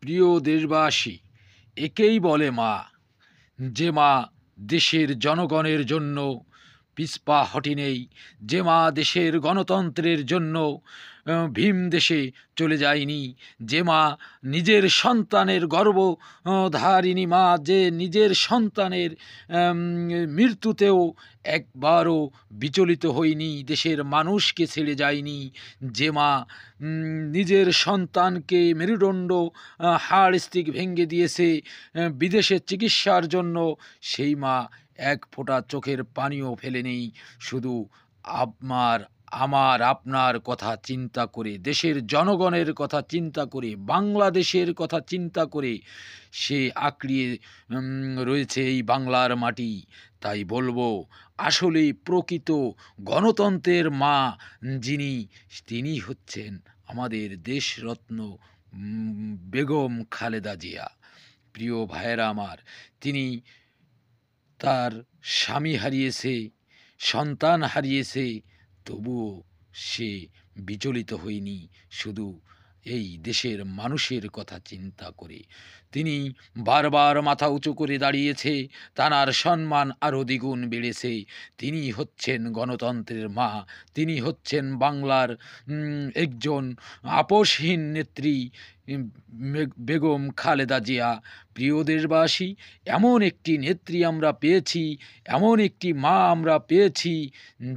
প্রিয় দেশবাসী, একেই বলে মা, যে মা দেশের জনগণের জন্য পিছপা হটেনি, যে মা দেশের গণতন্ত্রের জন্য ভীম দেশে চলে যায়নি, যে মা নিজের সন্তানের গর্ভধারিণী মা, যে নিজের সন্তানের মৃত্যুতেও একবারও বিচলিত হয়নি, দেশের মানুষকে ছেড়ে যায়নি, যে মা নিজের সন্তানকে মেরুদণ্ড হাড় স্টিক ভেঙে দিয়েছে বিদেশে চিকিৎসার জন্য, সেই মা এক ফোঁটা চোখের পানিও ফেলেনি। শুধু আমার আপনার কথা চিন্তা করে, দেশের জনগণের কথা চিন্তা করে, বাংলাদেশের কথা চিন্তা করে সে আঁকড়িয়ে রয়েছে এই বাংলার মাটি। তাই বলবো, আসলেই প্রকৃত গণতন্ত্রের মা যিনি, তিনি হচ্ছেন আমাদের দেশরত্ন বেগম খালেদা জিয়া। প্রিয় ভাইয়েরা আমার, তিনি তার স্বামী হারিয়েছে, সন্তান হারিয়েছে, তবুও সে বিচলিত হয়নি। শুধু এই দেশের মানুষের কথা চিন্তা করে তিনি বারবার মাথা উঁচু করে দাঁড়িয়েছে, তার সম্মান আরও দ্বিগুণ বেড়েছে। তিনি হচ্ছেন গণতন্ত্রের মা, তিনি হচ্ছেন বাংলার একজন আপোষহীন নেত্রী বেগম খালেদা জিয়া। প্রিয় দেশবাসী, এমন একটি নেত্রী আমরা পেয়েছি, এমন একটি মা আমরা পেয়েছি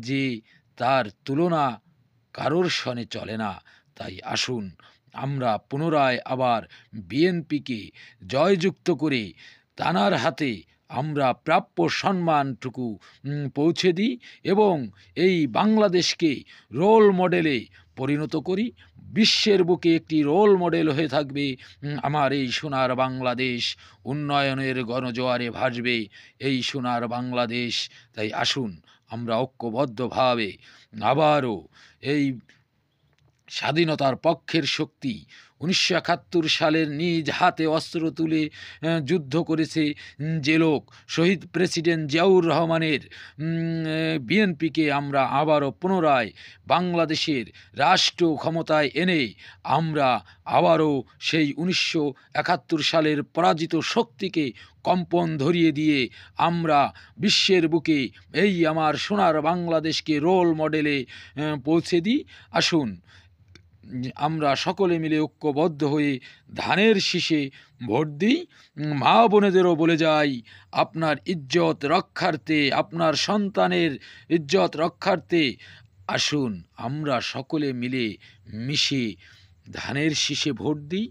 যে তার তুলনা কারোর সনে চলে না। তাই আসুন আমরা পুনরায় আবার বিএনপিকে জয়যুক্ত করে তানার হাতে আমরা প্রাপ্য সম্মানটুকু পৌঁছে দিই এবং এই বাংলাদেশকে রোল মডেলে পরিণত করি। বিশ্বের বুকে একটি রোল মডেল হয়ে থাকবে আমার এই সোনার বাংলাদেশ। উন্নয়নের গণজোয়ারে ভাসবে এই সোনার বাংলাদেশ। তাই আসুন আমরা ঐক্যবদ্ধভাবে আবারও এই স্বাধীনতার পক্ষের শক্তি, 1971 সালের নিজ হাতে অস্ত্র তুলে যুদ্ধ করেছে যে লোক, শহীদ প্রেসিডেন্ট জিয়াউর রহমানের বিএনপিকে আমরা আবারও পুনরায় বাংলাদেশের রাষ্ট্র ক্ষমতায় এনে আমরা আবারও সেই 1971 সালের পরাজিত শক্তিকে কম্পন ধরিয়ে দিয়ে আমরা বিশ্বের বুকে এই আমার সোনার বাংলাদেশকে রোল মডেলে পৌঁছে দিই। আসুন আমরা সকলে মিলে ঐক্যবদ্ধ হয়ে ধানের শীষে ভোট দিই। মা বোনেদেরও বলে যাই, আপনার ইজ্জত রক্ষার্থে, আপনার সন্তানের ইজ্জত রক্ষার্থে আসুন আমরা সকলে মিলে মিশে ধানের শীষে ভোট দিই।